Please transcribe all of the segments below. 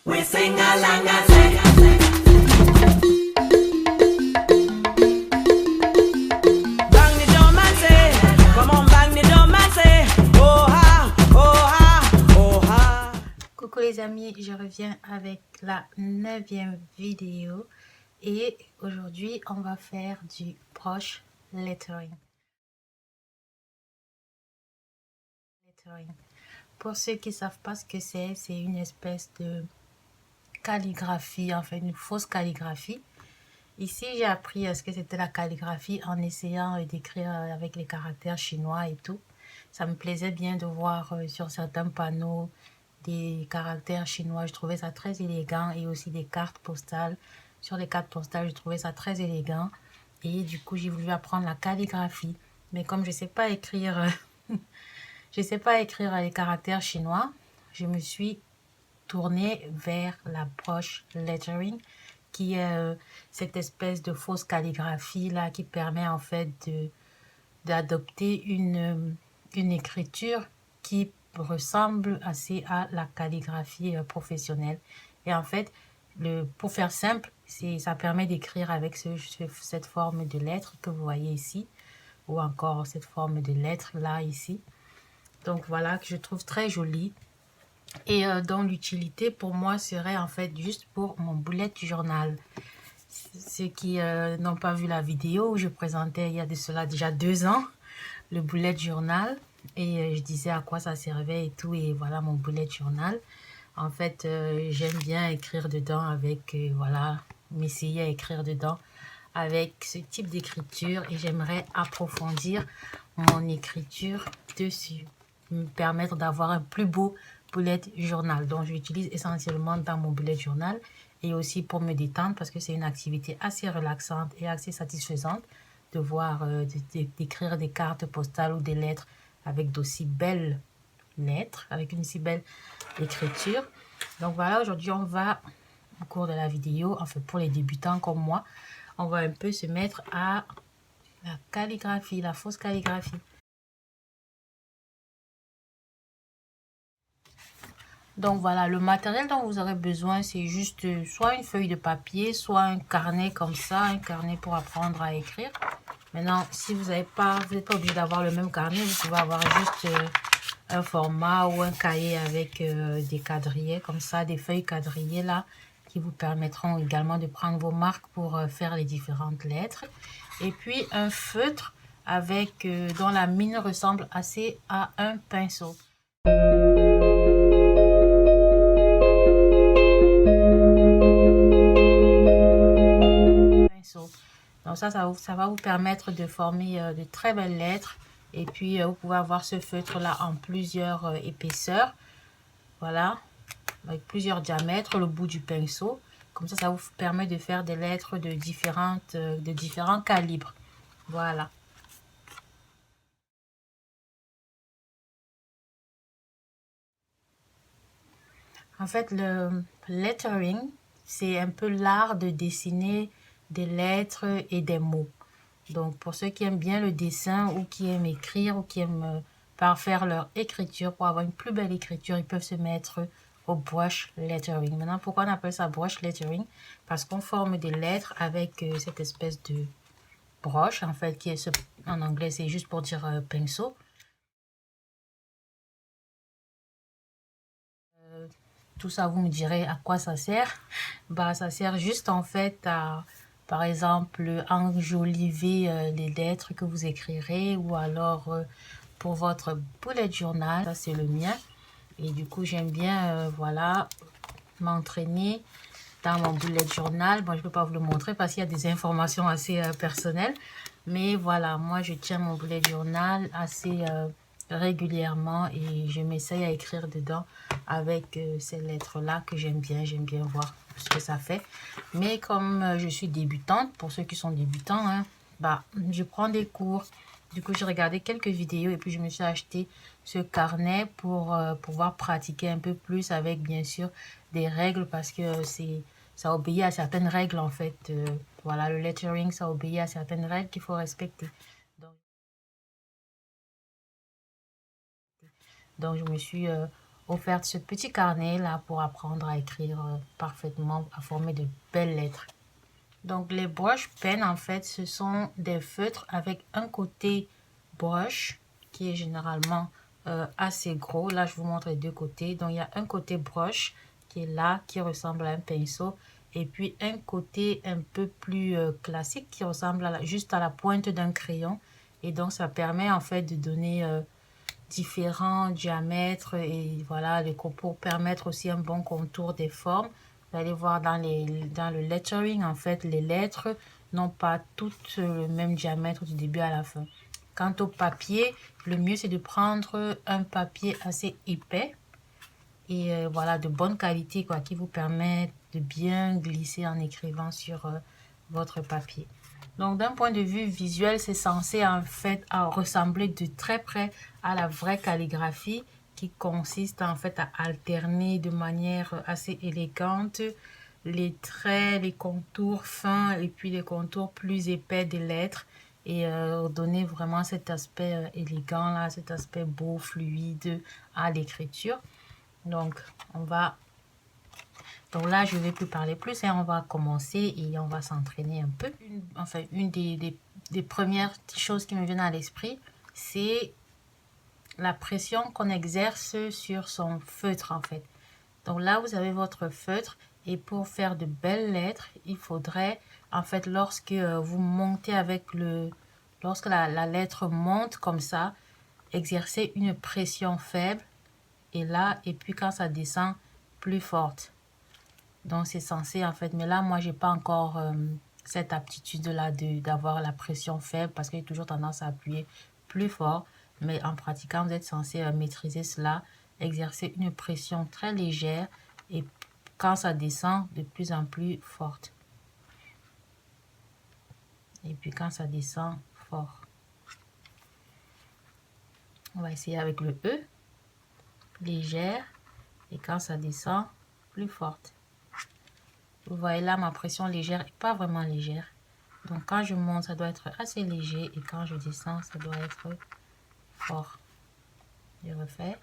We sing along and say, bang the drum and say, come on bang the drum and say, oh ha, oh ha, oh ha. Coucou les amis, je reviens avec la 9e vidéo et aujourd'hui on va faire du brush lettering. Pour ceux qui ne savent pas ce que c'est une espèce de calligraphie, en fait une fausse calligraphie. Ici j'ai appris ce que c'était la calligraphie en essayant d'écrire avec les caractères chinois et tout. Ça me plaisait bien de voir sur certains panneaux des caractères chinois, je trouvais ça très élégant, et aussi des cartes postales. Sur les cartes postales, je trouvais ça très élégant et du coup j'ai voulu apprendre la calligraphie. Mais comme je sais pas écrire je sais pas écrire les caractères chinois, je me suis tournée vers la brush lettering, qui est cette espèce de fausse calligraphie là qui permet en fait d'adopter une écriture qui ressemble assez à la calligraphie professionnelle. Et en fait, pour faire simple, ça permet d'écrire avec cette forme de lettre que vous voyez ici, ou encore cette forme de lettre là ici. Donc voilà, que je trouve très jolie. Et dont l'utilité pour moi serait en fait juste pour mon bullet journal. Ceux qui n'ont pas vu la vidéo où je présentais il y a de cela déjà 2 ans le bullet journal, et je disais à quoi ça servait et tout, et voilà mon bullet journal. En fait, j'aime bien écrire dedans avec, voilà, m'essayer à écrire dedans avec ce type d'écriture, et j'aimerais approfondir mon écriture dessus, me permettre d'avoir un plus beau bullet journal. Donc je l'utilise essentiellement dans mon bullet journal et aussi pour me détendre, parce que c'est une activité assez relaxante et assez satisfaisante de voir, d'écrire des cartes postales ou des lettres avec d'aussi belles lettres, avec une si belle écriture. Donc voilà, aujourd'hui on va, au cours de la vidéo, enfin pour les débutants comme moi, on va un peu se mettre à la calligraphie, la fausse calligraphie. Donc voilà, le matériel dont vous aurez besoin, c'est juste soit une feuille de papier, soit un carnet comme ça, un carnet pour apprendre à écrire. Maintenant, si vous n'êtes pas obligé d'avoir le même carnet, vous pouvez avoir juste un format ou un cahier avec des quadrillés comme ça, des feuilles quadrillées là, qui vous permettront également de prendre vos marques pour faire les différentes lettres. Et puis un feutre avec dont la mine ressemble assez à un pinceau. Donc ça va vous permettre de former de très belles lettres. Et puis vous pouvez avoir ce feutre là en plusieurs épaisseurs, voilà, avec plusieurs diamètres, le bout du pinceau. Comme ça vous permet de faire des lettres de différents calibres. Voilà. En fait, le lettering, c'est un peu l'art de dessiner des lettres et des mots. Donc, pour ceux qui aiment bien le dessin ou qui aiment écrire ou qui aiment parfaire leur écriture pour avoir une plus belle écriture, ils peuvent se mettre au brush lettering. Maintenant, pourquoi on appelle ça brush lettering? Parce qu'on forme des lettres avec cette espèce de broche, en fait, qui est en anglais, c'est juste pour dire pinceau. Tout ça, vous me direz à quoi ça sert. Bah, ça sert juste en fait à, par exemple, enjoliver les lettres que vous écrirez, ou alors pour votre bullet journal. Ça, c'est le mien. Et du coup, j'aime bien, voilà, m'entraîner dans mon bullet journal. Bon, je ne peux pas vous le montrer parce qu'il y a des informations assez personnelles. Mais voilà, moi, je tiens mon bullet journal assez régulièrement et je m'essaye à écrire dedans avec ces lettres-là que j'aime bien voir ce que ça fait. Mais comme je suis débutante, pour ceux qui sont débutants, hein, bah, je prends des cours. Du coup, j'ai regardé quelques vidéos et puis je me suis acheté ce carnet pour pouvoir pratiquer un peu plus avec, bien sûr, des règles, parce que ça obéit à certaines règles en fait. Voilà, le lettering, ça obéit à certaines règles qu'il faut respecter. Donc je me suis offert ce petit carnet là pour apprendre à écrire parfaitement, à former de belles lettres. Donc les brush pens en fait ce sont des feutres avec un côté brush qui est généralement assez gros. Là je vous montre les deux côtés. Donc il y a un côté brush qui est là, qui ressemble à un pinceau, et puis un côté un peu plus classique qui ressemble à juste à la pointe d'un crayon. Et donc ça permet en fait de donner différents diamètres et voilà, pour permettre aussi un bon contour des formes. Vous allez voir dans le lettering, en fait, les lettres n'ont pas toutes le même diamètre du début à la fin. Quant au papier, le mieux c'est de prendre un papier assez épais et voilà, de bonne qualité quoi, qui vous permet de bien glisser en écrivant sur votre papier. Donc d'un point de vue visuel, c'est censé en fait ressembler de très près à la vraie calligraphie, qui consiste en fait à alterner de manière assez élégante les traits, les contours fins et puis les contours plus épais des lettres, et donner vraiment cet aspect élégant là, cet aspect beau, fluide à l'écriture. Donc là je vais plus parler plus, hein, on va commencer et on va s'entraîner un peu. Une des premières choses qui me viennent à l'esprit, c'est la pression qu'on exerce sur son feutre en fait. Donc là vous avez votre feutre, et pour faire de belles lettres il faudrait en fait, lorsque vous montez lorsque la lettre monte comme ça, exercer une pression faible, et puis quand ça descend, plus forte. Donc c'est censé en fait, mais là moi j'ai pas encore cette aptitude là d'avoir la pression faible, parce que j'ai toujours tendance à appuyer plus fort. Mais en pratiquant, vous êtes censé maîtriser cela, exercer une pression très légère, et quand ça descend, de plus en plus forte. Et puis quand ça descend, fort. On va essayer avec le E, légère, et quand ça descend, plus forte. Vous voyez là, ma pression légère et pas vraiment légère. Donc quand je monte, ça doit être assez léger, et quand je descends, ça doit être fort. Je refais.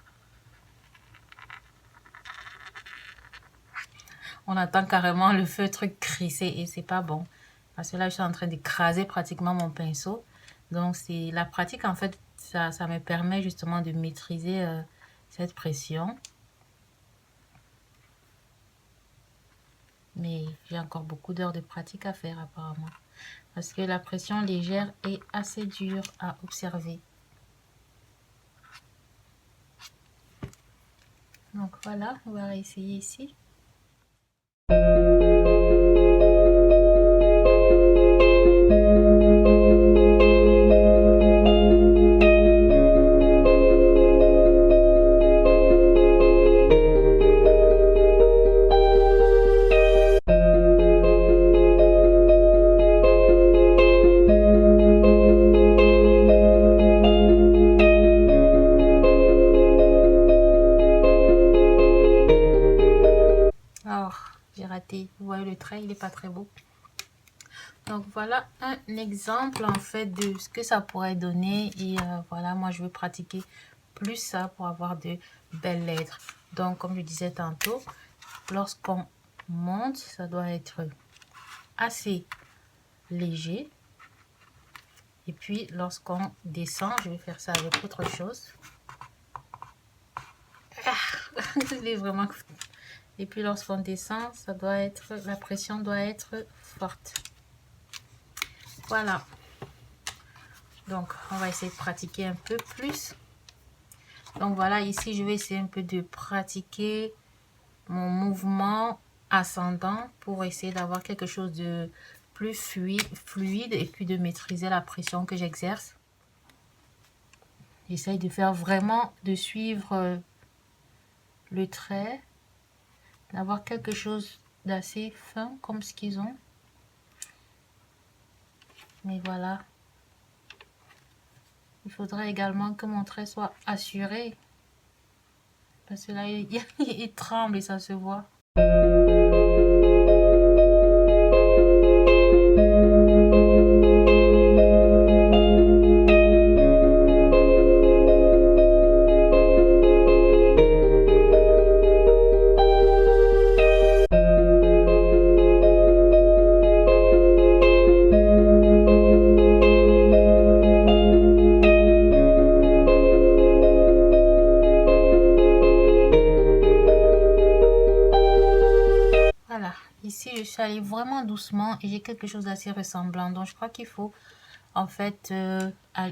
On entend carrément le feutre crisser et c'est pas bon. Parce que là, je suis en train d'écraser pratiquement mon pinceau. Donc c'est la pratique en fait, ça me permet justement de maîtriser cette pression. Mais j'ai encore beaucoup d'heures de pratique à faire apparemment. Parce que la pression légère est assez dure à observer. Donc voilà, on va réessayer ici. Vous voyez le trait, il n'est pas très beau. Donc voilà un exemple en fait de ce que ça pourrait donner, et voilà, moi je veux pratiquer plus ça pour avoir de belles lettres. Donc comme je disais tantôt, lorsqu'on monte, ça doit être assez léger, et puis lorsqu'on descend, je vais faire ça avec autre chose. Il est vraiment... Et puis lorsqu'on descend, ça doit être, la pression doit être forte. Voilà. Donc on va essayer de pratiquer un peu plus. Donc voilà, ici je vais essayer un peu de pratiquer mon mouvement ascendant pour essayer d'avoir quelque chose de plus fluide, et puis de maîtriser la pression que j'exerce. J'essaye de faire vraiment, de suivre le trait, d'avoir quelque chose d'assez fin comme ce qu'ils ont. Mais voilà, il faudrait également que mon trait soit assuré, parce que là il tremble et ça se voit. suis allée vraiment doucement et j'ai quelque chose d'assez ressemblant. Donc, je crois qu'il faut en fait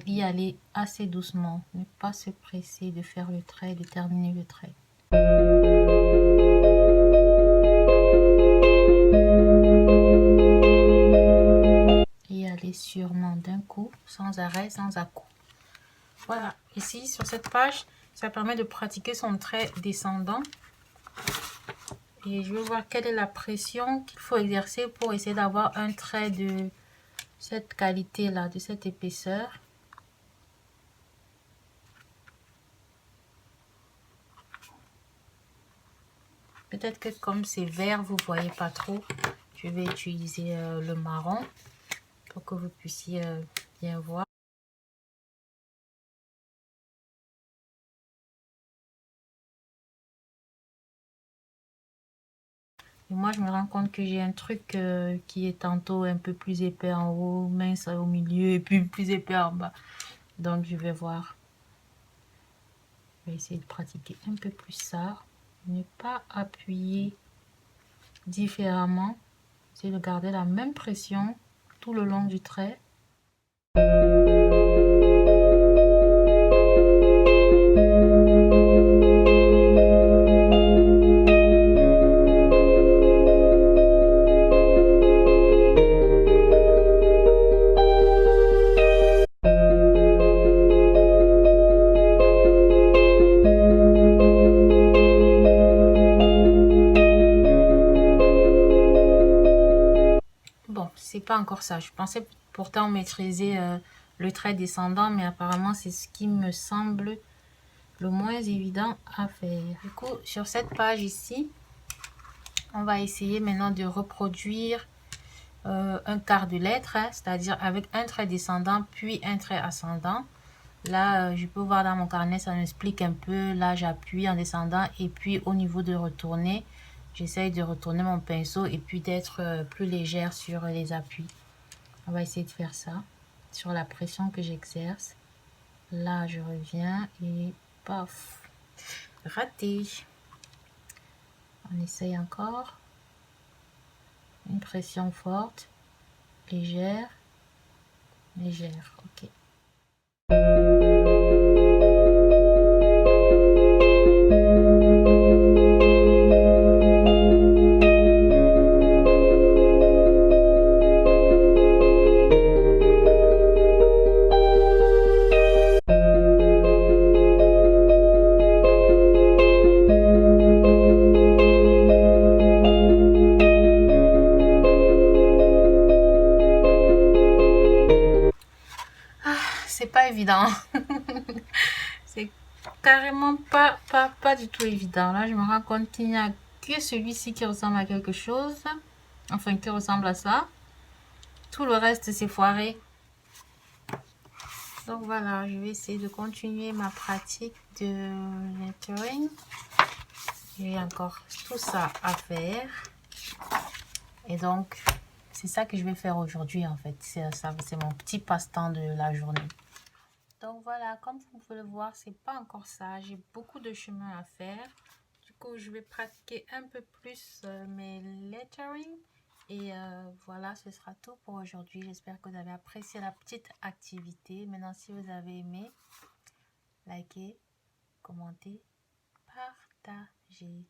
y aller assez doucement. Ne pas se presser de faire le trait, de terminer le trait. Et aller sûrement d'un coup, sans arrêt, sans à-coup. Voilà, ici sur cette page, ça permet de pratiquer son trait descendant. Et je veux voir quelle est la pression qu'il faut exercer pour essayer d'avoir un trait de cette qualité-là, de cette épaisseur. Peut-être que comme c'est vert, vous ne voyez pas trop. Je vais utiliser le marron pour que vous puissiez bien voir. Et moi, je me rends compte que j'ai un truc qui est tantôt un peu plus épais en haut, mince au milieu et puis plus épais en bas. Donc, je vais voir. Je vais essayer de pratiquer un peu plus ça. Ne pas appuyer différemment. Essayer de garder la même pression tout le long du trait. Bon, c'est pas encore ça. Je pensais pourtant maîtriser le trait descendant, mais apparemment c'est ce qui me semble le moins évident à faire. Du coup, sur cette page ici, on va essayer maintenant de reproduire un quart de lettre, hein, c'est-à-dire avec un trait descendant puis un trait ascendant. Là, je peux voir dans mon carnet, ça m'explique un peu. Là, j'appuie en descendant et puis au niveau de retourner, j'essaye de retourner mon pinceau et puis d'être plus légère sur les appuis. On va essayer de faire ça sur la pression que j'exerce. Là, je reviens et paf, raté. On essaye encore. Une pression forte, légère, légère, ok. C'est pas évident. C'est carrément pas du tout évident. Là, je me rends compte qu'il n'y a que celui-ci qui ressemble à quelque chose. Enfin, qui ressemble à ça. Tout le reste, c'est foiré. Donc voilà, je vais essayer de continuer ma pratique de lettering. J'ai encore tout ça à faire. Et donc, c'est ça que je vais faire aujourd'hui en fait. C'est mon petit passe-temps de la journée. Donc voilà, comme vous pouvez le voir, c'est pas encore ça. J'ai beaucoup de chemin à faire. Du coup, je vais pratiquer un peu plus mes lettering. Et voilà, ce sera tout pour aujourd'hui. J'espère que vous avez apprécié la petite activité. Maintenant, si vous avez aimé, likez, commentez, partagez.